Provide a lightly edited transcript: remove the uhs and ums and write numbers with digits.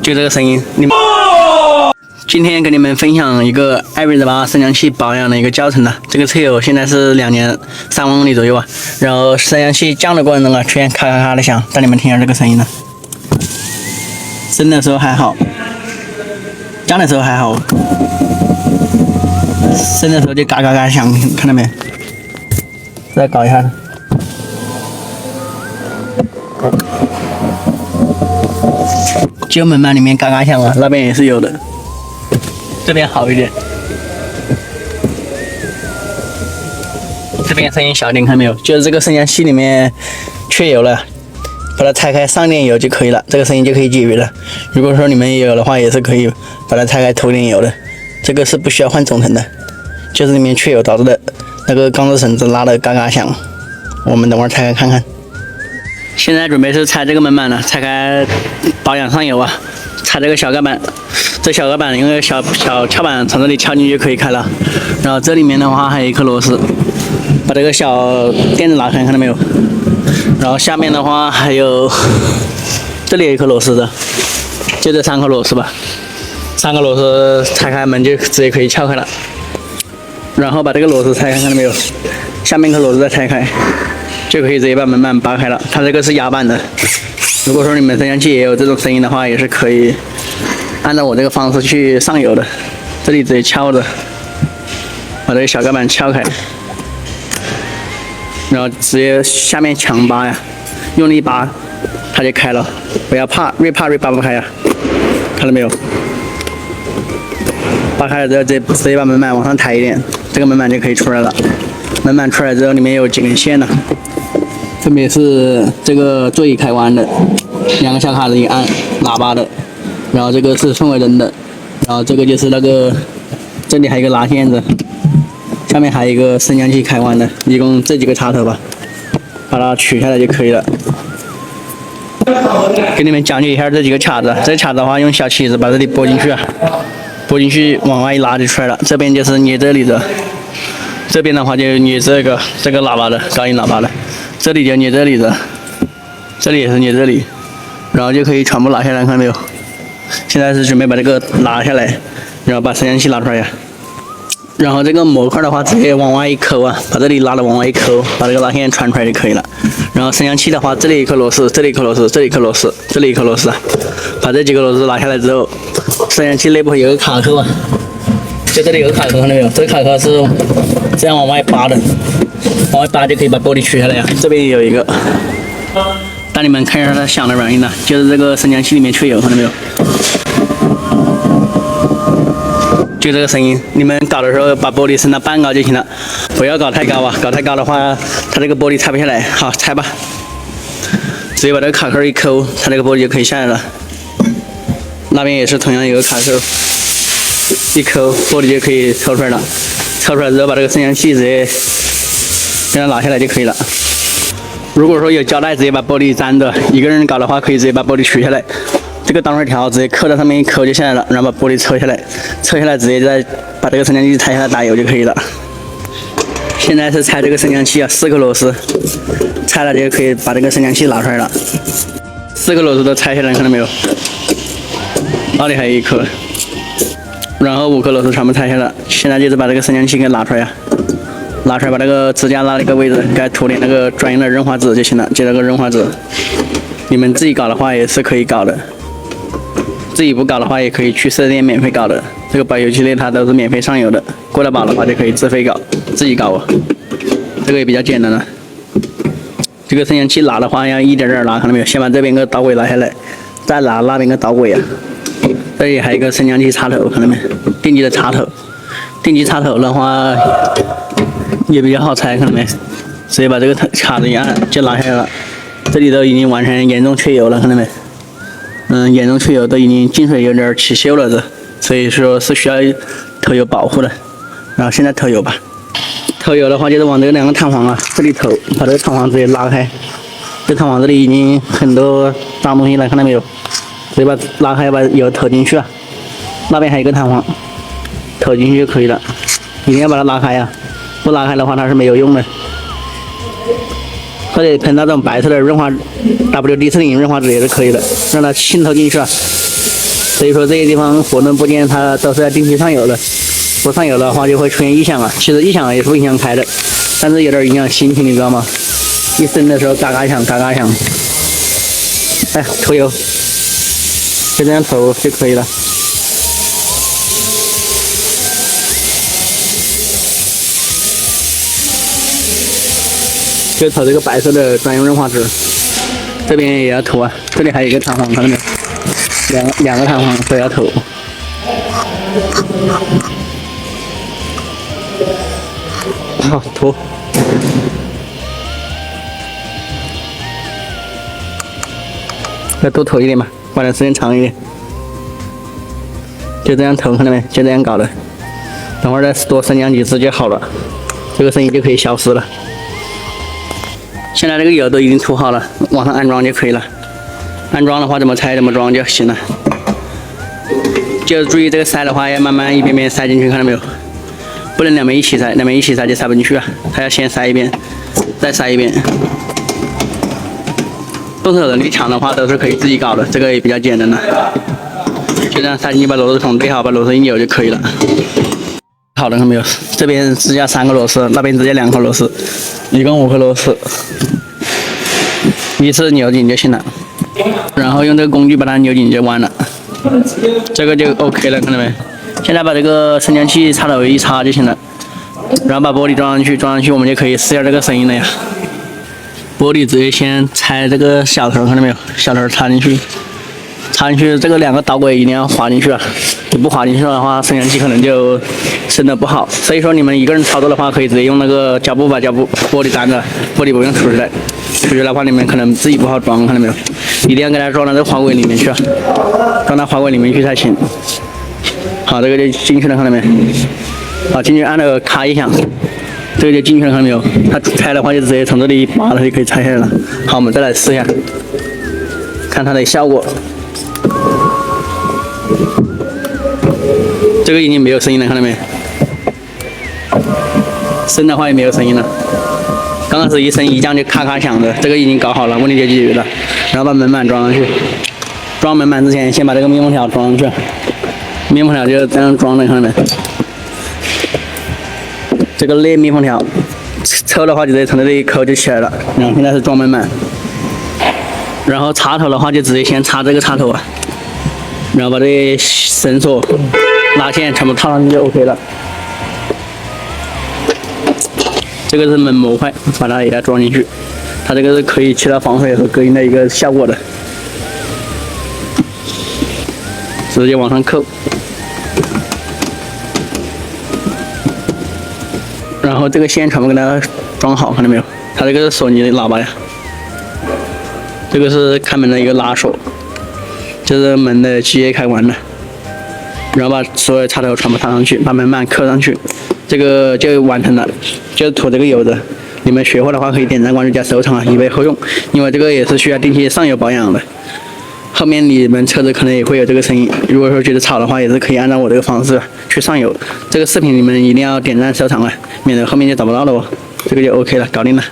就这个声音，今天跟你们分享一个艾瑞8升降器保养的一个教程了。这个车友现在是2年3万公里左右啊，然后升降器降的过程中啊，出现咔咔咔的响，带你们听一下这个声音呢。升的时候还好，降的时候还好，升的时候就嘎嘎嘎响，看到没？再搞一下。就门板里面嘎嘎响啊，那边也是有的，这边好一点，这边声音小点，看没有？就是这个升降器里面缺油了，把它拆开上点油就可以了，这个声音就可以解决了。如果说你们有的话，也是可以把它拆开投点油的，这个是不需要换总成的，就是里面缺油导致的那个钢丝绳子拉的嘎嘎响。我们等会儿拆开看看。现在准备是拆这个门板了，拆开保养上油啊，拆这个小盖板，这小盖板用个小撬板从这里撬进去就可以开了。然后这里面的话还有一颗螺丝，把这个小垫子拿开，看到没有？然后下面的话还有这里有一颗螺丝的，就这3颗螺丝吧，3个螺丝拆开门就直接可以撬开了。然后把这个螺丝拆开，看到没有？下面一颗螺丝再拆开，就可以直接把门板扒开了。它这个是压板的，如果说你们升降器也有这种声音的话，也是可以按照我这个方式去上油的。这里直接撬着，把这个小盖板撬开，然后直接下面强扒呀，用力扒，它就开了。不要怕，越扒不开呀，看到没有？扒开了之后，直接把门板往上抬一点，这个门板就可以出来了。门板出来之后，里面有几根线呢，分别是这个座椅开关的，2个小卡子一按，喇叭的，然后这个是氛围灯的，然后这个就是那个，这里还有一个拉线子，下面还有一个升降器开关的，一共这几个插头吧，把它取下来就可以了。给你们讲解一下这几个卡子，这卡子的话用小起子把这里拨进去啊，拨进去往外一拉就出来了，这边就是捏这里的。这边的话就捏这个喇叭的高音喇叭的，这里就捏这里的，这里也是捏这里，然后就可以全部拿下来，看到没有？现在是准备把这个拿下来，然后把升降器拿出来呀。然后这个模块的话，直接往外一抠啊，把这里拉的往外一抠，把这个拉线穿出来就可以了。然后升降器的话，这里一颗螺丝，这里一颗螺丝，这里一颗螺丝，这里一颗螺丝，把这几个螺丝拿下来之后，升降器内部有个卡扣啊。就这里有个卡扣，看到没有？这个卡扣是这样往外扒的，往外扒就可以把玻璃取下来呀。这边也有一个，带你们看一下它响的原因呢，就是这个升降器里面缺油，看到没有？就这个声音，你们搞的时候把玻璃升到半高就行了，不要搞太高啊，搞太高的话，它这个玻璃拆不下来。好，拆吧，直接把这个卡扣一抠，它这个玻璃就可以下来了。那边也是同样有个卡扣。一抠玻璃就可以抽出来了，抽出来之后把这个升降器直接给它拿下来就可以了。如果说有胶带直接把玻璃粘着，一个人搞的话可以直接把玻璃取下来，这个挡水条直接扣在上面一抠就下来了，然后把玻璃抽下来，抽下来直接再把这个升降器拆下来打油就可以了。现在是拆这个升降器啊，4颗螺丝，拆了就可以把这个升降器拿出来了。4个螺丝都拆下来，看到没有？那里还有一颗。然后5颗螺丝全部拆下来，现在就是把这个升降器给拿出来呀，拿出来把那个支架那一个位置给它涂点那个专用的润滑脂就行了，就那个润滑脂。你们自己搞的话也是可以搞的，自己不搞的话也可以去4S店免费搞的，这个保油器类它都是免费上油的，过了保的话就可以自费搞，自己搞啊，这个也比较简单了。这个升降器拿的话要一点点拿，看到没有？先把这边个导轨拿下来，再拿那边个导轨啊。这里还有一个升降器插头，看到没？电机的插头，电机插头的话也比较好拆，看到没？直接把这个卡子一按就拿下来了。这里都已经完全严重缺油了，看到没？严重缺油，都已经进水有点起锈了这，所以说是需要投油保护的。然后现在投油吧，投油的话就是往这2个弹簧啊这里投，把这个弹簧直接拉开。这弹簧这里已经很多脏东西了，看到没有？直接把拉开，把油投进去啊。那边还有一个弹簧，投进去就可以了。一定要把它拉开呀，不拉开的话它是没有用的。或者喷那种白色的润滑 WD-40润滑脂也是可以的，让它浸透进去啊。所以说这些地方涡轮部件它都是要定期上油的，不上油的话就会出现异响啊。其实异响也是不影响开的，但是有点影响心情，你知道吗？一升的时候嘎嘎响，嘎嘎响。哎，投油，就这样投就可以了。就投这个白色的专用润滑质，这边也要投啊。这里还有一个弹簧，看到没有？两个弹簧都要投。好，投。要多投一点吧，玩的时间长一点。就这样投，看到没？就这样搞的。等会儿再多升2级直接好了，这个声音就可以消失了。现在这个油都已经涂好了，往上安装就可以了。安装的话怎么拆怎么装就行了。就注意这个塞的话要慢慢一遍遍塞进去，看到没有？不能两边一起塞，两边一起塞就塞不进去啊。它要先塞一遍，再塞一遍。动手能力强的话都是可以自己搞的，这个也比较简单的。就这样塞进去，把螺丝孔对好，把螺丝一扭就可以了。好了，看到没有？这边支架3个螺丝，那边直接2颗螺丝，一共5颗螺丝，依次扭紧就行了。然后用这个工具把它扭紧就完了，这个就 OK 了，看到没？现在把这个升降器插头一插就行了，然后把玻璃装上去，我们就可以试一下这个声音了呀。玻璃直接先拆这个小头，看到没有？小头插进去，这个2个导轨一定要滑进去啊！你不滑进去的话，升降器可能就升得不好。所以说你们一个人操作的话，可以直接用那个胶布把玻璃粘着，玻璃不用出来。出去的话，你们可能自己不好装，看到没有？一定要给它装到这个滑轨里面去啊，装到滑轨里面去才行。好，这个就进去了，看到没？好，进去按那个咔一响，这个就进去了，看到没有？它拆的话就直接从这里拔了就可以拆下来了。好，我们再来试一下，看它的效果。这个已经没有声音了，看到没？升的话也没有声音了。刚开始一升一降就咔咔响的，这个已经搞好了，问题就解决了。然后把门板装上去，装门板之前先把这个密封条装上去，密封条就这样装的，看到没？这个内密封条抽的话就直接从这里抠就起来了。然后现在是装门板，然后插头的话就直接先插这个插头啊，然后把这些绳索、拉线全部套上去就 OK 了。这个是门模块，把它也要装进去，它这个是可以起到防水和隔音的一个效果的。直接往上扣，然后这个线全部给它装好，看到没有？它这个是索尼的喇叭呀，这个是开门的一个拉锁，这是门的机械开关的。然后把所有插头全部套上去，把门板扣上去，这个就完成了，就是涂这个油的。你们学会的话可以点赞关注加收藏啊，以备后用，因为这个也是需要定期上油保养的。后面你们车子可能也会有这个声音，如果说觉得吵的话，也是可以按照我这个方式去上油。这个视频你们一定要点赞收藏啊，免得后面就找不到了哦。这个就 OK 了，搞定了。